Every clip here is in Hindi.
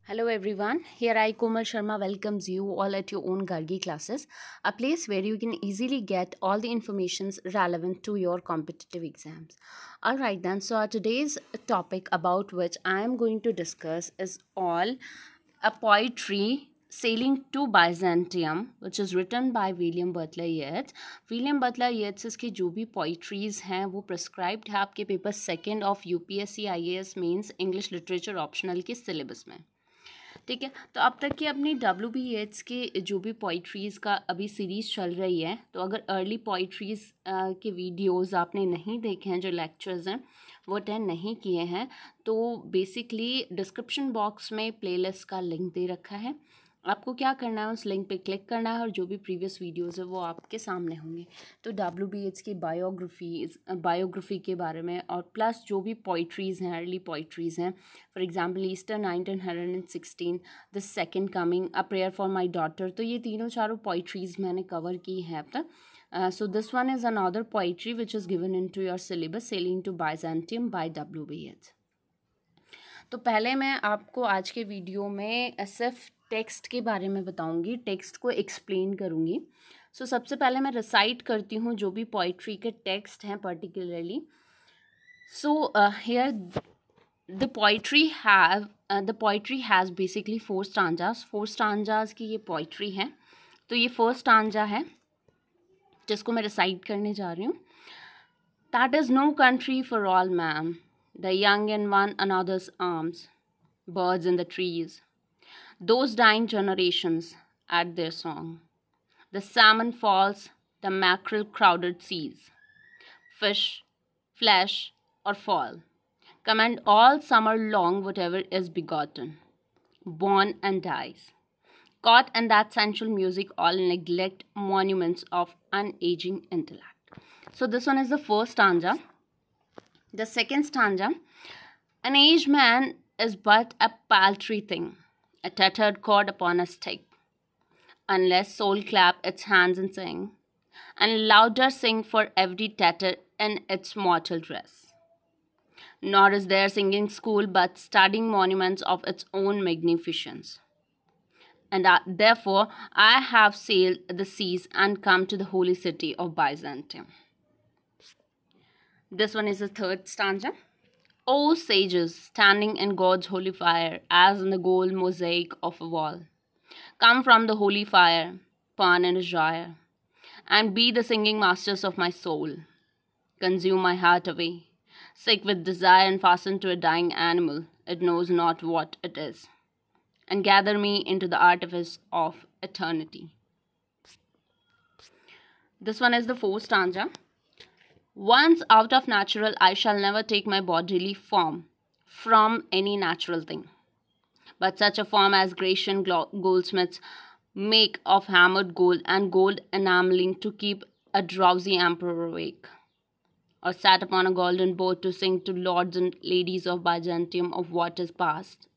Hello everyone, here I Komal Sharma welcomes you all at your own Gargi classes, a place where you can easily get all the informations relevant to your competitive exams. Alright then, so our today's topic about which I am going to discuss is all a poetry Sailing to Byzantium, which is written by William Butler Yeats. William Butler Yeats की जो भी poetries हैं वो prescribed है आपके paper second of UPSC IAS mains English literature optional के सिलेबस में। ठीक है, तो अब तक की अपनी WB Yeats के जो भी पोइट्रीज़ का अभी सीरीज़ चल रही है, तो अगर अर्ली पोइट्रीज़ के वीडियोस आपने नहीं देखे हैं, जो लेक्चर्स हैं वो अटेंड नहीं किए हैं, तो बेसिकली डिस्क्रिप्शन बॉक्स में प्लेलिस्ट का लिंक दे रखा है। आपको क्या करना है, उस लिंक पे क्लिक करना है और जो भी प्रीवियस वीडियोस है वो आपके सामने होंगे। तो WBH की बायोग्राफी के बारे में और प्लस जो भी पोइट्रीज़ हैं, अर्ली पोइट्रीज़ हैं, for example Easter 1916, the second coming, a prayer for my daughter, तो ये तीनों चारों पोइट्रीज़ मैंने कवर की हैं अब तक। So this one is another poetry which is given in to your syllabus, sailing to Byzantium by WBH। तो पहले मैं आपको आज के वीडियो में सिर्फ टेक्स्ट के बारे में बताऊंगी, टेक्स्ट को एक्सप्लेन करूंगी। सो सबसे पहले मैं रिसाइट करती हूँ जो भी पोइट्री के टेक्स्ट हैं particularly. So here the poetry has basically 4 स्टांजास। 4 स्टांजास की ये पोइट्री है। तो ये फर्स्ट स्टांजा है जिसको मैं रिसाइट करने जा रही हूँ। That is no country for old men, the young in one another's arms, birds in the trees, those dying generations at their song. The salmon falls, the mackerel crowded seas, fish, flesh, or fall, command all summer long whatever is begotten, born and dies. Caught in that sensual music, all neglect monuments of unaging intellect. So this one is the first stanza. The second stanza, an aged man is but a paltry thing, a tattered cord upon a stick, unless soul clap its hands and sing, and louder sing for every tatter in its mortal dress. Nor is there singing school but studying monuments of its own magnificence. And therefore I have sailed the seas and come to the holy city of Byzantium. This one is the third stanza. O sages, standing in God's holy fire, as in the gold mosaic of a wall, come from the holy fire, Pan and Israel, and be the singing masters of my soul. Consume my heart away, sick with desire and fastened to a dying animal, it knows not what it is, and gather me into the artifice of eternity. This one is the fourth stanza. Once out of natural, I shall never take my bodily form from any natural thing, but such a form as Grecian goldsmiths make of hammered gold and gold enameling to keep a drowsy emperor awake, or sat upon a golden boat to sing to lords and ladies of Byzantium of what is past,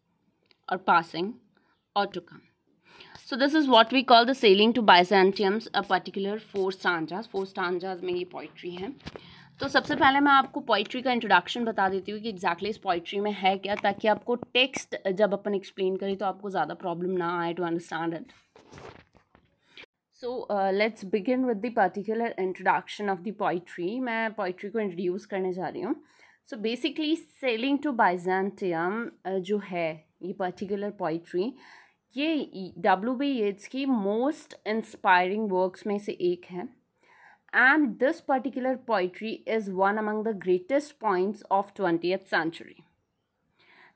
or passing, or to come. So this is what we call the Sailing to Byzantium's a particular 4 stanzas. 4 stanzas में ये पोइट्री है। तो सबसे पहले मैं आपको पोइट्री का इंट्रोडक्शन बता देती हूँ कि एग्जैक्टली इस पोइट्री में है क्या, ताकि आपको टेक्स्ट जब अपन एक्सप्लेन करें तो आपको ज़्यादा प्रॉब्लम ना आए to understand it. So let's begin with the particular introduction of the poetry. मैं पोइट्री को इंट्रोड्यूस करने जा रही हूँ। So basically sailing to Byzantium जो है ये पर्टिकुलर पोइट्री, ये WB Yeats की मोस्ट इंस्पायरिंग वर्क्स में से एक है। And this particular poetry is one among the greatest points of 20th century.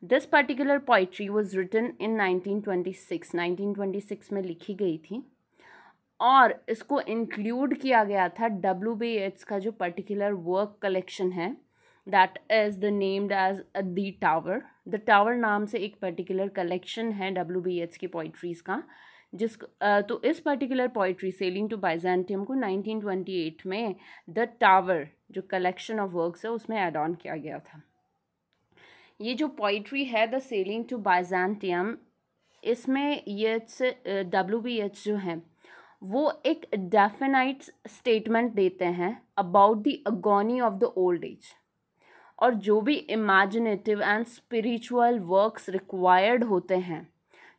This particular poetry was written in 1926 में लिखी गई थी और इसको इंक्लूड किया गया था WB Yeats का जो पर्टिकुलर वर्क कलेक्शन है, that is the named as the tower. The tower नाम से एक पर्टिकुलर कलेक्शन है WB Yeats की पोइट्रीज़ का, तो इस particular poetry sailing to Byzantium को 1928 में द टावर जो कलेक्शन ऑफ वर्क्स है उसमें एड ऑन किया गया था। ये जो पोइट्री है द सेलिंग टू बाइजेंटियम, इसमें WB Yeats जो है वो एक डेफिनाइट स्टेटमेंट देते हैं about the agony of the old age, और जो भी imaginative and spiritual works required होते हैं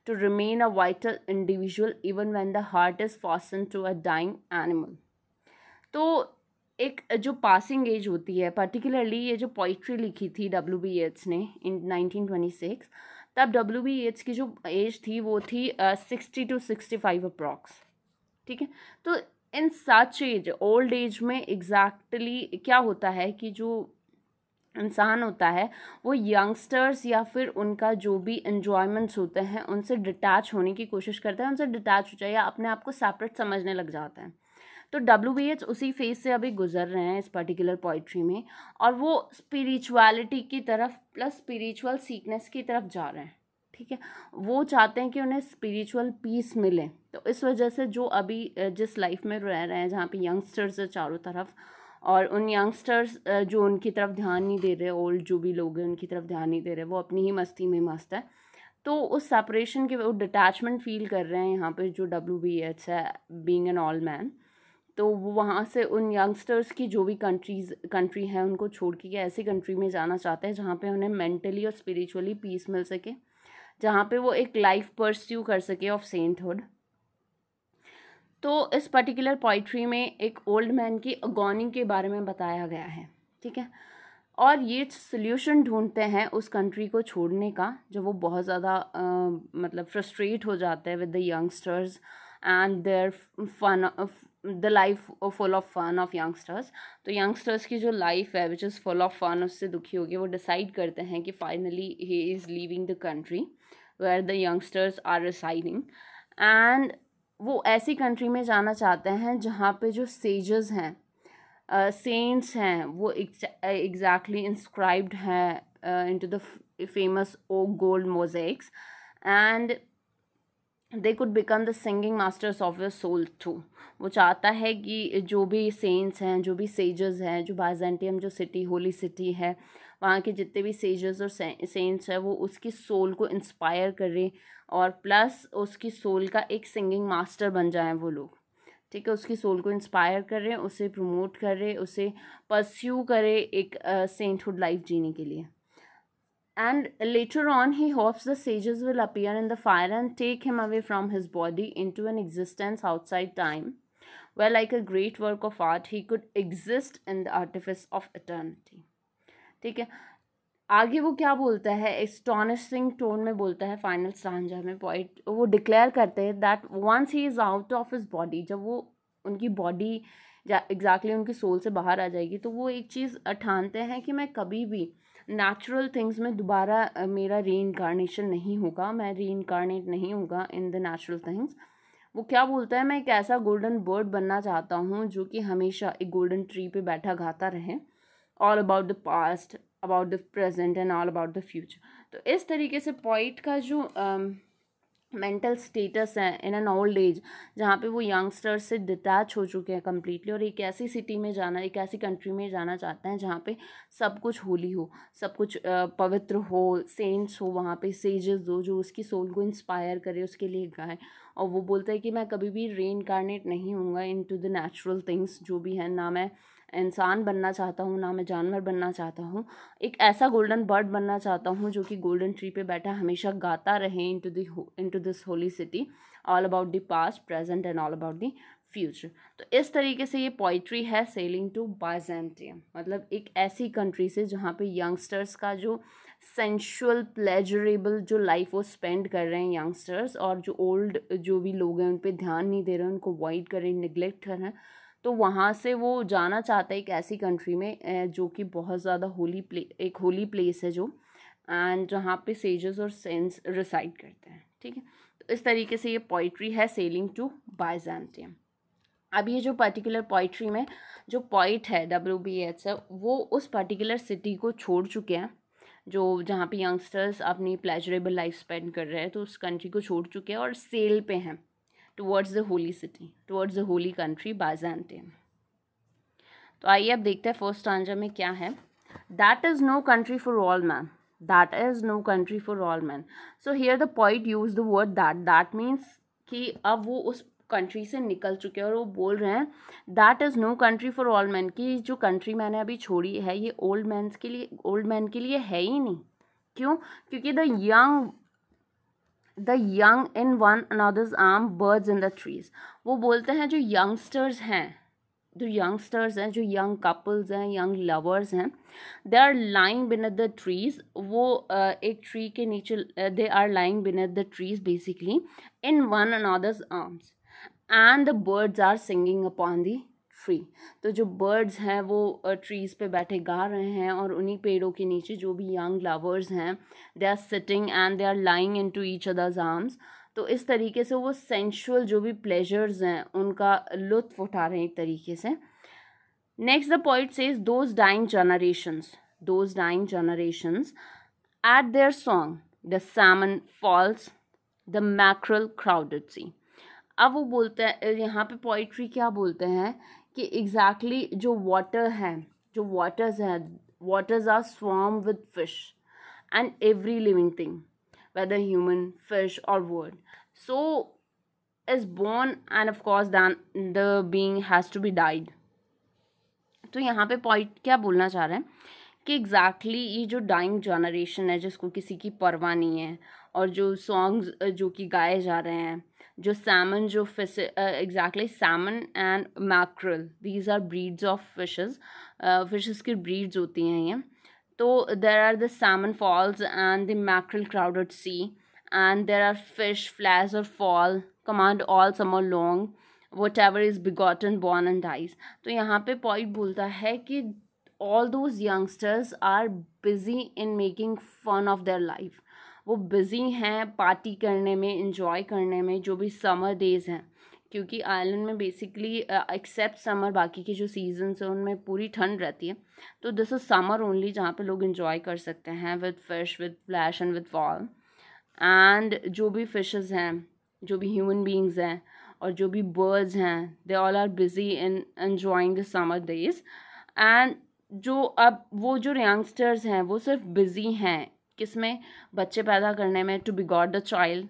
to remain a vital individual even when the heart is fastened to a dying animal. तो एक जो पासिंग एज होती है, पर्टिकुलरली ये जो पोइट्री लिखी थी डब्ल्यू बी येट्स ने इन 1926, तब डब्ल्यू बी येट्स की जो एज थी वो थी 60 to 65 अप्रॉक्स. ठीक है, तो इन सच एज, ओल्ड एज में एग्जैक्टली क्या होता है कि जो इंसान होता है वो यंगस्टर्स या फिर उनका जो भी इन्जॉयमेंट्स होते हैं उनसे डिटैच होने की कोशिश करता है, उनसे डिटैच हो जाए या अपने आप को सेपरेट समझने लग जाता है. तो डब्ल्यू बी एच उसी फेज से अभी गुजर रहे हैं इस पर्टिकुलर पोइट्री में, और वो स्पिरिचुअलिटी की तरफ प्लस स्पिरिचुअल सीकनेस की तरफ जा रहे हैं. ठीक है, वो चाहते हैं कि उन्हें स्पिरिचुअल पीस मिले. तो इस वजह से जो अभी जिस लाइफ में रह रहे हैं जहाँ पे यंगस्टर्स है चारों तरफ, और उन यंगस्टर्स जो उनकी तरफ ध्यान नहीं दे रहे, ओल्ड जो भी लोग हैं उनकी तरफ ध्यान नहीं दे रहे, वो अपनी ही मस्ती में मस्त है. तो उस सेपरेशन के वो डिटैचमेंट फील कर रहे हैं यहाँ पे जो डब्ल्यू बी एच है, बीइंग एन ऑल मैन. तो वो वहाँ से उन यंगस्टर्स की जो भी कंट्री है उनको छोड़ के ऐसी कंट्री में जाना चाहते हैं जहाँ पे उन्हें मेंटली और स्पिरिचुअली पीस मिल सके, जहाँ पे वो एक लाइफ परस्यू कर सके ऑफ सेंटहुड. तो इस पर्टिकुलर पोइट्री में एक ओल्ड मैन की अगोनी के बारे में बताया गया है. ठीक है, और ये सोल्यूशन ढूंढते हैं उस कंट्री को छोड़ने का जब वो बहुत ज़्यादा मतलब फ्रस्ट्रेट हो जाते हैं with the youngsters and their fun, the life full of fun of youngsters. तो यंगस्टर्स की जो लाइफ है which is full of fun, उससे दुखी हो गए. वो डिसाइड करते हैं कि finally he is leaving the country where the youngsters are residing, and वो ऐसी कंट्री में जाना चाहते हैं जहाँ पे जो सेजेस हैं, सेंट्स हैं, वो एग्जैक्टली इंस्क्राइब्ड हैं into the famous oak gold mosaics, and they could become the singing masters of your soul too. वो चाहता है कि जो भी सेंट्स हैं, जो भी सेजेस हैं, जो बाइजेंटियम जो सिटी होली सिटी है, वहाँ के जितने भी सेजेस और सेंट्स हैं वो उसकी सोल को इंस्पायर करें और प्लस उसकी सोल का एक सिंगिंग मास्टर बन जाएं वो लोग. ठीक है, उसकी सोल को इंस्पायर करें, उसे प्रमोट करें, उसे परस्यू करें एक सेंटहुड लाइफ जीने के लिए. And later on he hopes the sages will appear in the fire and take him away from his body into an existence outside time, where like a great work of art he could exist in the artifice of eternity. ठीक है, आगे वो क्या बोलता है, एस्टोनिशिंग टोन में बोलता है फाइनल स्टांजा में पोइट. वो डिक्लेयर करते हैं that once he is out of his body, जब वो उनकी बॉडी एग्जैक्टली उनकी सोल से बाहर आ जाएगी, तो वो एक चीज़ ठानते हैं कि मैं कभी भी नेचुरल थिंग्स में दोबारा मेरा री इनकारनेशन नहीं होगा, मैं री इनकारनेट नहीं होगा इन द नेचुरल थिंग्स. वो क्या बोलता है, मैं एक ऐसा गोल्डन बर्ड बनना चाहता हूँ जो कि हमेशा एक गोल्डन ट्री पे बैठा गाता रहे, all about the past, about the present and all about the future. तो इस तरीके से पोइट का जो मेंटल स्टेटस है इन एन ओल्ड एज, जहाँ पे वो यंगस्टर्स से डिटैच हो चुके हैं कम्प्लीटली, और एक ऐसी सिटी में जाना, एक ऐसी कंट्री में जाना चाहते हैं जहाँ पे सब कुछ होली हो, सब कुछ पवित्र हो, सेंट्स हो, वहाँ पे सेजेस हो जो उसकी सोल को इंस्पायर करे, उसके लिए गाए. और वो बोलता है कि मैं कभी भी रीइंकारनेट नहीं होऊंगा इनटू द नेचुरल थिंग्स जो भी है, ना मैं इंसान बनना चाहता हूँ ना मैं जानवर बनना चाहता हूँ, एक ऐसा गोल्डन बर्ड बनना चाहता हूँ जो कि गोल्डन ट्री पे बैठा हमेशा गाता रहे into this holy city, all about the past present and all about the future. तो इस तरीके से ये पोइट्री है सेलिंग टू बाइजेंटियम, मतलब एक ऐसी कंट्री से जहाँ पे यंगस्टर्स का जो सेंशुअल प्लेजरेबल जो लाइफ वो स्पेंड कर रहे हैं यंगस्टर्स, और जो ओल्ड जो भी लोग हैं उन पे ध्यान नहीं दे रहे हैं, उनको अवॉइड कर रहे हैं, निगलेक्ट कर रहे हैं, तो वहाँ से वो जाना चाहता है एक ऐसी कंट्री में जो कि बहुत ज़्यादा एक होली प्लेस है जो, एंड जहाँ पे सेजेस और सेंट्स रिसाइड करते हैं. ठीक है, तो इस तरीके से ये पोइट्री है सेलिंग टू बाइजेंटियम. अब ये जो पर्टिकुलर पोइट्री में जो पोइट है डब्ल्यू बी एच है, वो उस पर्टिकुलर सिटी को छोड़ चुके हैं जो जहाँ पे यंगस्टर्स अपनी प्लेजरेबल लाइफ स्पेंड कर रहे हैं, तो उस कंट्री को छोड़ चुके हैं और सेल पे हैं towards the holy city, towards the Holi country Byzantium. तो आइए अब देखते हैं फर्स्ट स्टांजा में क्या है. That is no country for old men, that is no country for old men. So here the poet use the word that means कि अब वो उस कंट्री से निकल चुके हैं और वो बोल रहे हैं that is no country for old men, कि जो कंट्री मैंने अभी छोड़ी है ये ओल्ड मैन के लिए है ही नहीं. क्यों? क्योंकि the young in one another's arm birds in the trees. वो बोलते हैं जो यंगस्टर्स हैं, जो यंग कपल्स हैं, यंग लवर्स हैं, they are lying beneath the trees. वो एक ट्री के नीचे, they are lying beneath the trees basically in one another's arms and the birds are singing upon the tree. तो जो बर्ड्स हैं वो ट्रीज़ पे बैठे गा रहे हैं, और उन्हीं पेड़ों के नीचे जो भी यंग लवर्स हैं, they are sitting and they are lying in to each others arms. तो इस तरीके से वो सेंशुअल जो भी प्लेजर्स हैं उनका लुत्फ उठा रहे हैं एक तरीके से। Next the poet says those dying generations at their song the salmon falls the mackerel crowded sea. अब वो बोलते हैं, यहाँ पे पोइट्री क्या बोलते हैं कि एग्जैक्टली जो वाटर है, जो वाटर्स हैं, waters are swarm with fish and every living thing whether human, fish or bird, so is born and of course then the being has to be died। तो यहाँ पे पॉइंट क्या बोलना चाह रहे हैं कि एग्जैक्टली ये जो डाइंग जनरेशन है जिसको किसी की परवाह नहीं है, और जो सॉन्ग्स जो कि गाए जा रहे हैं, जो सैमन, जो fish, exactly salmon and mackerel, these are breeds of fishes, fishes की ब्रीड्स होती हैं ये। तो there are the salmon falls and the mackerel crowded sea, and there are fish flies or fall command all summer long whatever is begotten born and dies। तो यहाँ पे पॉइंट बोलता है कि all those youngsters are busy in making fun of their life। वो busy हैं पार्टी करने में, enjoy करने में, जो भी समर डेज हैं, क्योंकि आइलैंड में बेसिकली एक्सेप्ट समर बाकी के जो सीजन्स हैं उनमें पूरी ठंड रहती है। तो दिस इज़ समर ओनली जहाँ पे लोग इन्जॉय कर सकते हैं with fish, with flash and with fall. And जो भी फिशेस हैं, जो भी ह्यूमन बींग्स हैं, और जो भी बर्ड्स हैं, they all are busy in enjoying the summer days. And जो अब वो जो यंगस्टर्स हैं वो सिर्फ बिजी हैं किसमें, बच्चे पैदा करने में, to be got the child,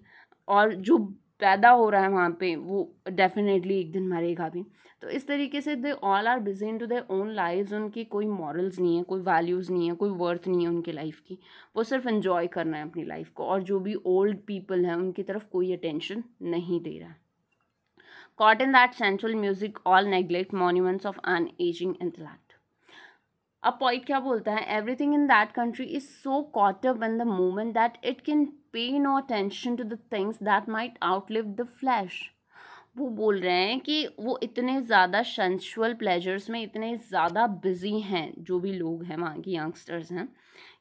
और जो पैदा हो रहा है वहाँ पे वो डेफिनेटली एक दिन मरेगा भी। तो इस तरीके से they all are busy in to their own lives. उनकी कोई मॉरल्स नहीं है, कोई वैल्यूज़ नहीं है, कोई वर्थ नहीं है उनकी लाइफ की, वो सिर्फ एंजॉय करना है अपनी लाइफ को। और जो भी ओल्ड पीपल हैं उनकी तरफ कोई अटेंशन नहीं दे रहा है। Caught in that sensual music, all neglect monuments of an aging intellect। अब पॉइंट क्या बोलता है, everything in that country is so caught up in the moment that it can pay no attention to the things that might outlive the flesh। वो बोल रहे हैं कि वो इतने ज़्यादा सेंसुअल प्लेजर्स में इतने ज़्यादा बिजी हैं, जो भी लोग हैं वहाँ की यंगस्टर्स हैं,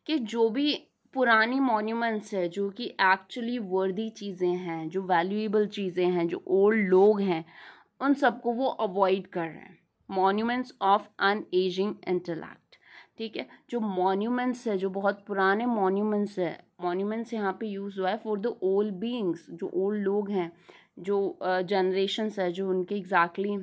कि जो भी पुरानी मॉन्यूमेंट्स है, जो कि एक्चुअली वर्दी चीज़ें हैं, जो वैल्यूएबल चीज़ें हैं, जो ओल्ड लोग हैं, उन सबको वो अवॉइड कर रहे हैं। Monuments of an ageing intellect, ठीक है। जो मॉन्यूमेंट्स है, जो बहुत पुराने मॉन्यूमेंट्स है, मॉन्यूमेंट्स यहाँ पे यूज़ हुआ है फॉर द ओल्ड बीइंग्स, जो ओल्ड लोग हैं, जो जनरेशन्स है, जो उनके एग्जैक्टली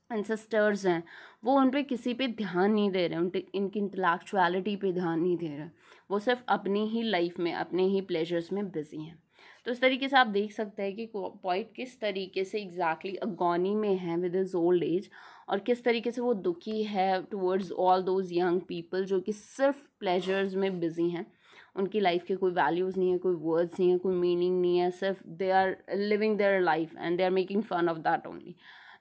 एंसेस्टर्स हैं, वो उन पे किसी पे ध्यान नहीं दे रहे, उनके इनकी इंटेलेक्चुअलिटी पे ध्यान नहीं दे रहे, वो सिर्फ अपनी ही लाइफ में, अपने ही प्लेजर्स में बिजी हैं। तो इस तरीके से आप देख सकते हैं कि पॉइंट किस तरीके से एग्जैक्टली अगोनी में है विद हिज ओल्ड एज, और किस तरीके से वो दुखी है towards all those young people जो कि सिर्फ प्लेजर्स में बिजी हैं। उनकी लाइफ के कोई वैल्यूज़ नहीं है, कोई वर्ड्स नहीं है, कोई मीनिंग नहीं है, सिर्फ they are living their life and they are making fun of that only.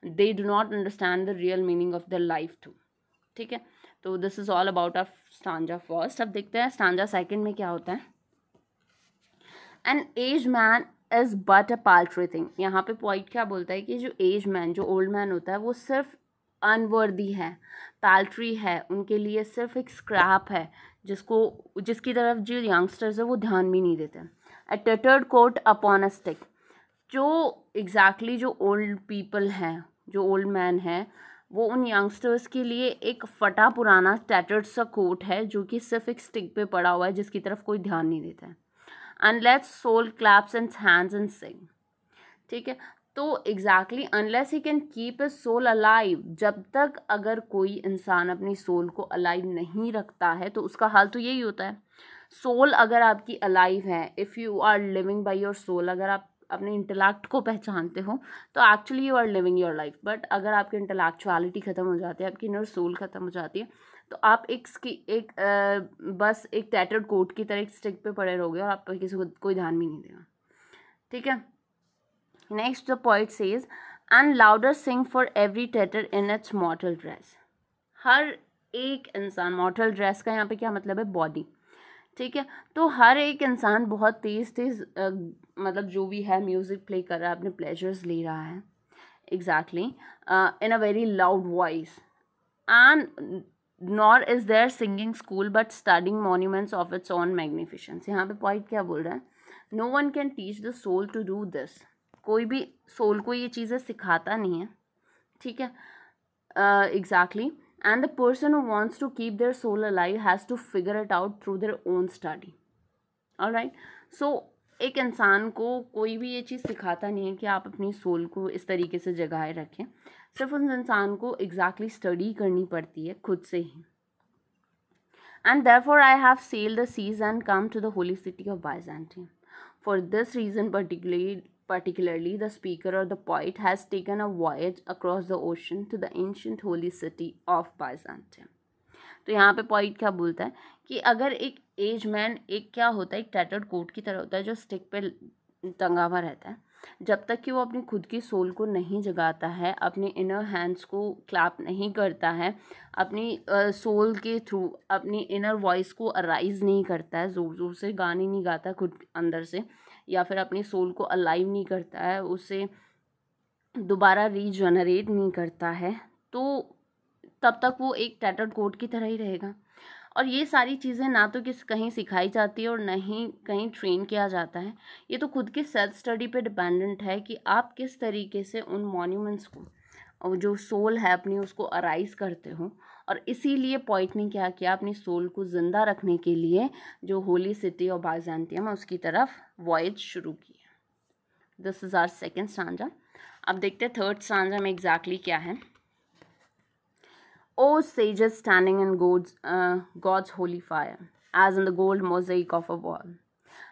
They do not understand the real meaning of their life too, ठीक है। तो this is all about our stanza first. अब देखते हैं स्टांजा सेकंड में क्या होता है। An age man is but a paltry thing. यहाँ पे पॉइंट क्या बोलता है कि जो एज मैन, जो ओल्ड मैन होता है, वो सिर्फ अनवर्दी है, पाल्ट्री है, उनके लिए सिर्फ एक स्क्रैप है, जिसकी तरफ जो यंगस्टर्स है वो ध्यान भी नहीं देते। अ टटर्ड कोट अपॉन अ स्टिक। जो एग्जैक्टली जो ओल्ड पीपल हैं, जो ओल्ड मैन हैं, वो उन यंगस्टर्स के लिए एक फटा पुराना टैटर्ड सा कोट है जो कि सिर्फ एक स्टिक पे पड़ा हुआ है, जिसकी तरफ कोई ध्यान नहीं देता है। Unless soul claps in hands and sing, ठीक है। तो exactly unless he can keep his soul alive, जब तक अगर कोई इंसान अपनी सोल को अलाइव नहीं रखता है तो उसका हाल तो यही होता है। सोल अगर आपकी अलाइव है, if you are living by your soul, अगर आप अपने इंटेलेक्ट को पहचानते हो तो actually you are living your life. But अगर आपकी इंटेलेक्चुअलिटी ख़त्म हो जाती है, आपकी इनर सोल ख़त्म हो जाती है, तो आप बस एक टैटर्ड कोट की तरह एक स्टिक पे पड़े रहोगे और आप पर किसी को कोई ध्यान भी नहीं देगा। ठीक है. Next the poet says and louder sing for every tatter in its mortal dress. हर एक इंसान, मॉर्टल ड्रेस का यहाँ पे क्या मतलब है, बॉडी. ठीक है, तो हर एक इंसान बहुत तेज़ तेज़ मतलब जो भी है म्यूज़िक प्ले कर रहा है, अपने प्लेजर्स ले रहा है. Exactly, in a very loud voice. And nor is there singing school but studying monuments of its own magnificence. यहाँ पे पॉइंट क्या बोल रहा है, no one can teach the soul to do this. कोई भी सोल को ये चीज़ें सिखाता नहीं है. ठीक है, exactly. And the person who wants to keep their soul alive has to figure it out through their own study. All right. So एक इंसान को कोई भी ये चीज़ सिखाता नहीं है कि आप अपनी सोल को इस तरीके से जगाए रखें. सिर्फ उस इंसान को एग्जैक्टली स्टडी करनी पड़ती है खुद से ही. And therefore I have sailed the seas and come to the holy city of Byzantium. For this reason particularly the speaker or the poet has taken a voyage across the ocean to the ancient holy city of Byzantium. तो यहाँ पे पॉइंट क्या बोलता है कि अगर एक एज मैन, एक क्या होता है, एक टैटर्ड कोट की तरह होता है जो स्टिक पे टंगा हुआ रहता है. जब तक कि वो अपनी खुद की सोल को नहीं जगाता है, अपने इनर हैंड्स को क्लैप नहीं करता है, अपनी सोल के थ्रू अपनी इनर वॉइस को अराइज नहीं करता है, ज़ोर ज़ोर से गाने नहीं गाता खुद अंदर से, या फिर अपनी सोल को अलाइव नहीं करता है, उसे दोबारा रीजनरेट नहीं करता है, तो तब तक वो एक टैटर्ड कोट की तरह ही रहेगा. और ये सारी चीज़ें ना तो कहीं सिखाई जाती है और ना ही कहीं ट्रेन किया जाता है. ये तो खुद के सेल्फ स्टडी पे डिपेंडेंट है कि आप किस तरीके से उन मॉन्यूमेंट्स को और जो सोल है अपनी उसको अराइज करते हो. और इसीलिए पॉइंट ने क्या किया, अपनी सोल को ज़िंदा रखने के लिए जो होली सिटी ऑफ बाइजेंटियम है उसकी तरफ वॉयज शुरू की. This is our second stanza. अब देखते हैं थर्ड स्टांजा में एग्जैक्टली क्या है. O sages standing in God's holy fire, as in the gold mosaic of a wall.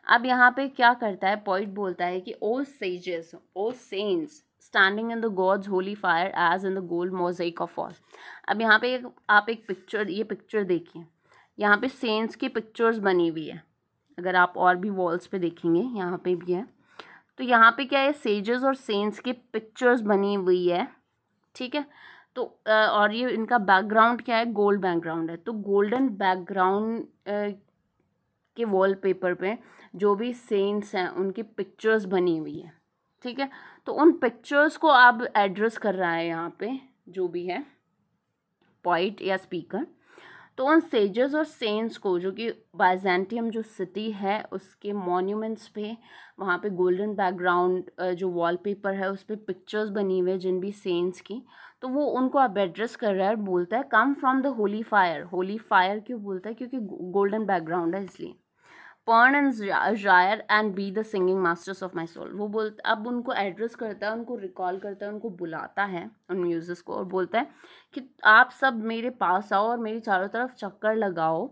अब यहाँ पे क्या करता है, पॉइंट बोलता है कि O sages, O saints standing in the God's holy fire, as in the gold mosaic of wall. अब यहाँ पे आप एक पिक्चर, ये पिक्चर देखिए, यहाँ पे सेंट्स की पिक्चर्स बनी हुई है. अगर आप और भी वॉल्स पे देखेंगे यहाँ पे भी है. तो यहाँ पे क्या है, सेजेस और सेंट्स की पिक्चर्स बनी हुई है. ठीक है, तो और ये इनका बैकग्राउंड क्या है, गोल्ड बैकग्राउंड है. तो गोल्डन बैकग्राउंड के वॉलपेपर पे जो भी सेंट्स हैं उनकी पिक्चर्स बनी हुई है. ठीक है, तो उन पिक्चर्स को अब एड्रेस कर रहा है यहाँ पे जो भी है पॉइट या स्पीकर. तो उन सेजेस और सेंट्स को, जो कि बाइजेंटियम जो सिटी है उसके मॉन्यूमेंट्स पे, वहाँ पे गोल्डन बैकग्राउंड जो वॉलपेपर है उस पर पिक्चर्स बनी हुई है जिन भी सेंट्स की, तो वो उनको अब एड्रेस कर रहा है. बोलता है come from the holy fire. Holy fire क्यों बोलता है, क्योंकि गोल्डन बैकग्राउंड है इसलिए. Perne and gyre and be the singing masters of my soul. वो बोलता, अब उनको एड्रेस करता है, उनको रिकॉल करता है, उनको बुलाता है उन म्यूजिक को, और बोलता है कि आप सब मेरे पास आओ और मेरी चारों तरफ चक्कर लगाओ,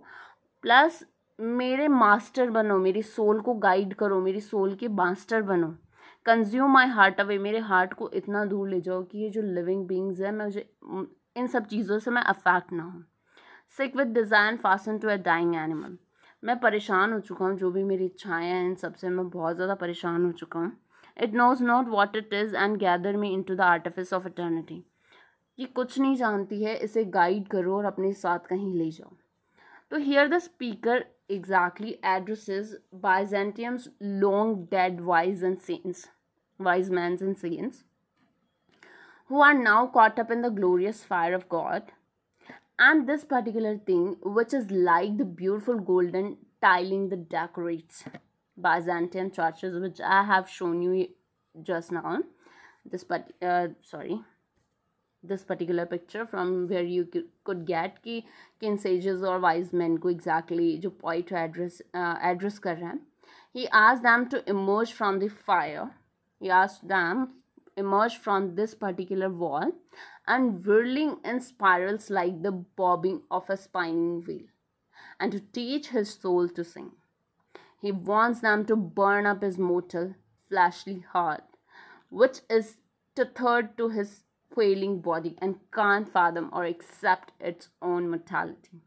प्लस मेरे मास्टर बनो, मेरी सोल को गाइड करो, मेरी सोल के मास्टर बनो. कंज्यूम माई हार्ट अवे, मेरे हार्ट को इतना दूर ले जाओ कि ये जो लिविंग बींग्स है, मुझे इन सब चीज़ों से मैं अफेक्ट ना हूँ. Sick with design fasten to a dying animal. मैं परेशान हो चुका हूँ, जो भी मेरी इच्छाएँ हैं इन सबसे मैं बहुत ज़्यादा परेशान हो चुका हूँ. It knows not what it is and gather me in to the artifice of eternity. ये कुछ नहीं जानती है, इसे गाइड करो और अपने साथ कहीं ले जाओ. तो here the speaker exactly addresses Byzantium's long dead wise men and saints, who are now caught up in the glorious fire of God. And this particular thing, which is like the beautiful golden tiling that decorates Byzantine churches, which I have shown you just now, this particular picture, from where you could get कि किन sages और wise men को exactly जो poet address कर रहे हैं. He asked them to emerge from the fire. He asked them emerge from this particular wall and whirling in spirals like the bobbing of a spinning wheel, and to teach his soul to sing. He wants them to burn up his mortal, fleshly heart, which is tethered to his quailing body and can't fathom or accept its own mortality,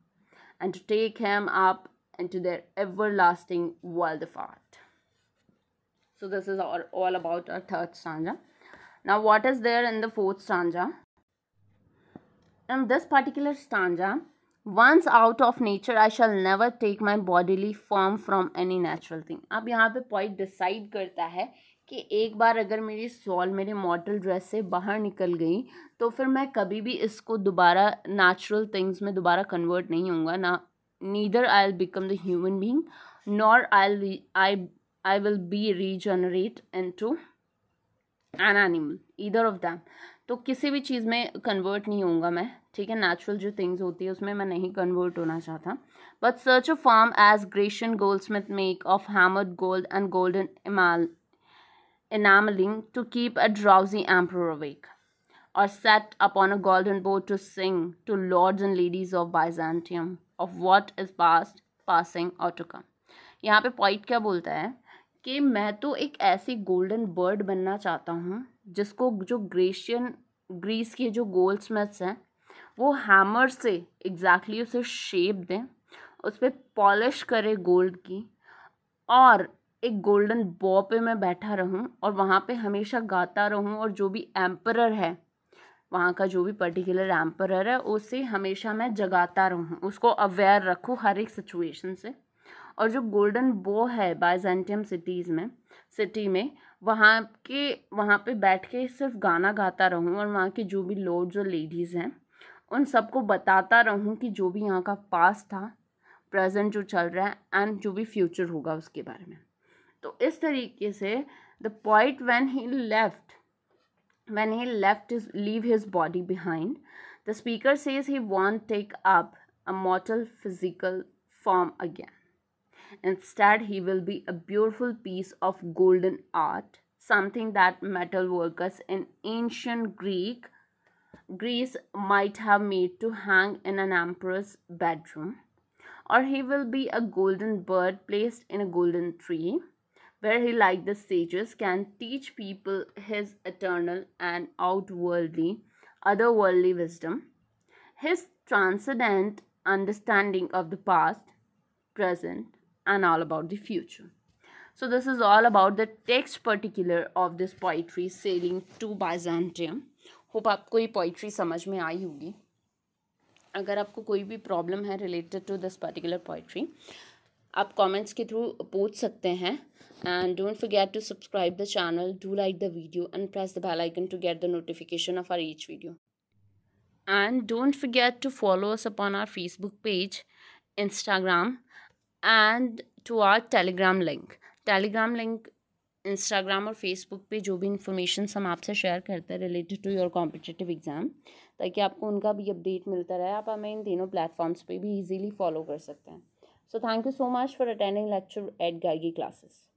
and to take him up into their everlasting world of art. So this is all about our third stanza. Now what is there in the fourth stanza? In this particular stanza, once out of nature I shall never take my bodily form from any natural thing. अब यहाँ पे पॉइंट डिसाइड करता है कि एक बार अगर मेरी सोल मेरे मॉर्टल ड्रेस से बाहर निकल गई तो फिर मैं कभी भी इसको दोबारा नेचुरल थिंग्स में दोबारा कन्वर्ट नहीं होऊंगा ना. Neither I will become the human being nor I will be regenerate into an animal, either of them. तो किसी भी चीज़ में कन्वर्ट नहीं होऊंगा मैं, ठीक है. नेचुरल जो थिंग्स होती है उसमें मैं नहीं कन्वर्ट होना चाहता. बट सर्च a form as Grecian goldsmith make of hammered gold and golden enameling to keep a drowsy emperor awake, or set upon a golden boat to sing to lords and ladies of Byzantium of what is past, passing or to come. यहाँ पे पॉइंट क्या बोलता है कि मैं तो एक ऐसी गोल्डन बर्ड बनना चाहता हूँ जिसको जो ग्रीस के जो गोल्ड स्मिथ्स हैं वो हैमर से एग्जैक्टली उसे शेप दें, उस पर पॉलिश करे गोल्ड की, और एक गोल्डन बॉ पे मैं बैठा रहूं और वहाँ पे हमेशा गाता रहूं, और जो भी एम्परर है वहाँ का, जो भी पर्टिकुलर एम्परर है उसे हमेशा मैं जगाता रहूं, उसको अवेयर रखूं हर एक सिचुएशन से. और जो गोल्डन बॉ है बाइजेंटियम सिटी में वहाँ पे बैठ के सिर्फ गाना गाता रहूं, और वहाँ के जो भी लॉर्ड्स और लेडीज़ हैं उन सबको बताता रहूं कि जो भी यहाँ का पास्ट था, प्रेजेंट जो चल रहा है, एंड जो भी फ्यूचर होगा उसके बारे में. तो इस तरीके से the point when he left leave his body behind, the speaker says he won't take up a mortal physical form again. Instead, he will be a beautiful piece of golden art, something that metal workers in ancient Greece might have made to hang in an emperor's bedroom. Or he will be a golden bird placed in a golden tree, where he, like the sages, can teach people his eternal and otherworldly wisdom, his transcendent understanding of the past, present, and all about the future. So this is all about the text particular of this poetry, Sailing to Byzantium. Hope आपको ये पोइट्री समझ में आई होगी. अगर आपको कोई भी प्रॉब्लम है related to this particular poetry, आप कमेंट्स के थ्रू पूछ सकते हैं. And don't forget to subscribe the channel, do like the video and press the bell icon to get the notification of our each video. And don't forget to follow us upon our Facebook page, Instagram, and to our Telegram link. Telegram link, Instagram और Facebook पे जो भी इंफॉर्मेशन हम आपसे शेयर करते हैं related to your competitive exam, ताकि आपको उनका भी अपडेट मिलता रहे, आप हमें इन तीनों प्लेटफॉर्म्स पे भी इजीली फॉलो कर सकते हैं. So thank you so much for attending lecture at Gargi classes.